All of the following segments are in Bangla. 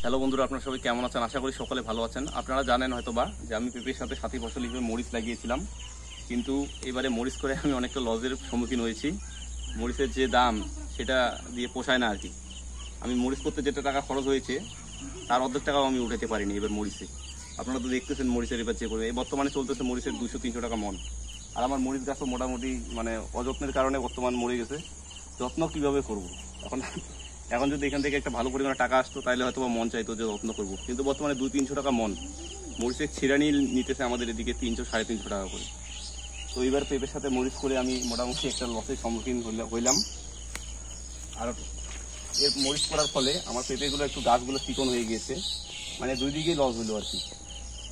হ্যালো বন্ধুরা, আপনারা সবাই কেমন আছেন? আশা করি সকলে ভালো আছেন। আপনারা জানেন হয়তোবা যে আমি পেঁপের সাথে সাথী ফসল হিসেবে মরিচ লাগিয়েছিলাম, কিন্তু এবারে মরিচ করে আমি অনেকটা লসের সম্মুখীন হয়েছি। মরিচের যে দাম সেটা দিয়ে পোষায় না আর কি। আমি মরিচ করতে যেটা টাকা খরচ হয়েছে তার অর্ধেক টাকাও আমি উঠাতে পারিনি এবার মরিচে। আপনারা তো দেখতেছেন মরিচের এবার যে করবে, এই বর্তমানে চলতেছে মরিচের 200-300 টাকা মন। আর আমার মরিচ গাছও মোটামুটি অযত্নের কারণে বর্তমান মরে গেছে। যত্ন কীভাবে করবো এখন যদি এখান থেকে একটা ভালো পরিমাণে টাকা আসতো তাহলে হয়তো মন চাইতো যে যত্ন করবো, কিন্তু বর্তমানে 200-300 টাকা মন মরিচের ছিড়ানি নিতেছে আমাদের এদিকে 300-350 টাকা করে। তো এবার পেঁপের সাথে মরিচ করে আমি মোটামুটি একটা লসের সম্মুখীন হইলাম। আর এর মরিচ করার ফলে আমার পেঁপেগুলো একটু গাছগুলো চিকন হয়ে গিয়েছে, মানে দুই দিকেই লস হইলো আর কি।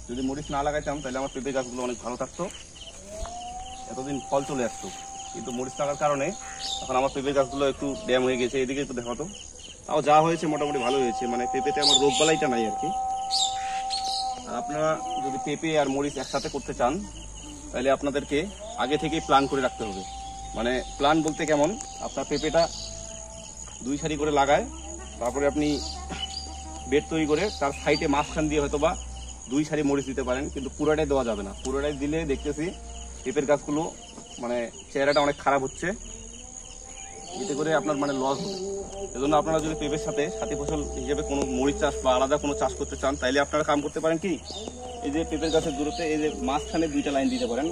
যদি মরিচ না লাগাইতাম তাহলে আমার পেঁপে গাছগুলো অনেক ভালো থাকতো, এতদিন ফল চলে আসতো। কিন্তু মরিচ লাগার কারণে এখন আমার পেঁপে গাছগুলো একটু ড্যাম হয়ে গেছে। এদিকে একটু দেখাতো, তাও যা হয়েছে মোটামুটি ভালো হয়েছে, মানে পেঁপেতে আমার রোগ বালাইটা নাই আর কি। আর আপনারা যদি পেঁপে আর মরিচ একসাথে করতে চান তাহলে আপনাদেরকে আগে থেকেই প্ল্যান করে রাখতে হবে। মানে প্ল্যান বলতে কেমন, আপনার পেঁপেটা 2 সারি করে লাগায়, তারপরে আপনি বেড তৈরি করে তার সাইডে মাঝখান দিয়ে হয়তো বা 2 সারি মরিচ দিতে পারেন, কিন্তু পুরোটাই দেওয়া যাবে না। পুরোটাই দিলে দেখতেছি পেঁপের গাছগুলো চেহারাটা অনেক খারাপ হচ্ছে, এতে করে আপনার লস হবে। এজন্য আপনারা যদি পেঁপের সাথে সাথী ফসল হিসেবে কোনো মরিচ চাষ বা আলাদা কোনো চাষ করতে চান তাহলে আপনারা কাম করতে পারেন কি, এই যে পেঁপের গাছের দূরত্বে এই যে মাঝখানে 2টা লাইন দিতে পারেন,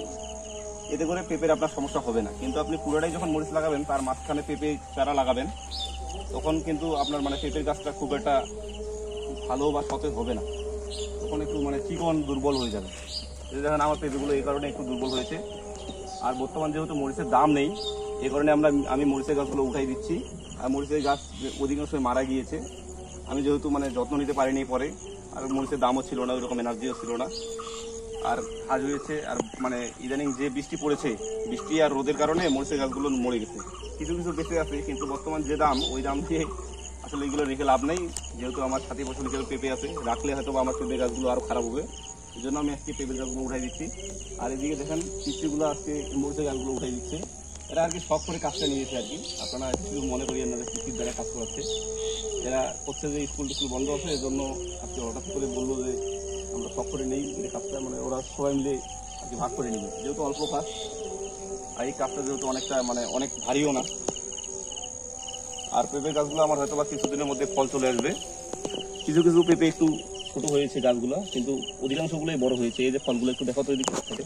এতে করে পেঁপের আপনার সমস্যা হবে না। কিন্তু আপনি পুরোটাই যখন মরিচ লাগাবেন তার মাঝখানে পেঁপে চারা লাগাবেন, তখন কিন্তু আপনার পেঁপের গাছটা খুব একটা ভালো বা সতেজ হবে না, তখন একটু চিকন দুর্বল হয়ে যাবে। দেখেন আমার পেঁপেগুলো এই কারণে একটু দুর্বল হয়েছে। আর বর্তমান যেহেতু মরিচের দাম নেই, এই কারণে আমি মরিচের গাছগুলো উঠাই দিচ্ছি। আর মরিচের গাছ অধিকাংশ মারা গিয়েছে, আমি যেহেতু যত্ন নিতে পারিনি পরে, আর মরিচের দামও ছিল না, ওইরকম এনার্জিও ছিল না। আর কাজ হয়েছে, আর ইদানিং যে বৃষ্টি পড়েছে, বৃষ্টি আর রোদের কারণে মরিচের গাছগুলো মরে গেছে। কিছু কিছু বেঁচে আছে, কিন্তু বর্তমান যে দাম, ওই দাম দিয়ে আসলে এগুলো রেখে লাভ নেই। যেহেতু আমার সাথী ফসল হিসেবে পেঁপে আছে, রাখলে হয়তো আমার পেঁপে গাছগুলো আরও খারাপ হবে। এই জন্য আমি আজকে পেঁপে গাছগুলো উঠাই দিচ্ছি। আর এদিকে দেখেন পিচ্ছিগুলো আজকে মরিচের গাছগুলো উঠাই দিচ্ছে। এরা আর কি শখ করে কাজটা নিয়েছে আর কি, আপনারা কিছু মনে করিয়েন না যে কৃষির দ্বারা কাজ করাচ্ছে। এরা করছে যে স্কুল টিস্কুল বন্ধ আছে, এই জন্য আজকে হঠাৎ করে বললো যে আমরা শখ করে নেই কাজটা, ওরা সবাই মিলে আর কি ভাগ করে নিবে। যেহেতু অল্প কাজ, আর এই কাজটা যেহেতু অনেক ভারীও না। আর পেঁপে গাছগুলো আমার হয়তো বা কিছুদিনের মধ্যে ফল চলে আসবে। কিছু কিছু পেঁপে একটু ছোট হয়েছে গাছগুলো, কিন্তু অধিকাংশগুলোই বড় হয়েছে। এই যে ফলগুলো একটু দেখো তো, এদিকে থেকে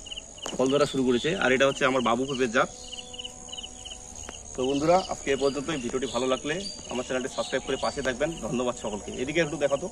ফল ধরা শুরু করেছে। আর এটা হচ্ছে আমার বাবু পেঁপের জাত। তো বন্ধুরা, আজকে এ পর্যন্তই। ভিডিওটি ভালো লাগলে আমার চ্যানেলটি সাবস্ক্রাইব করে পাশে থাকবেন। ধন্যবাদ সকলকে। এদিকে একটু দেখো তো।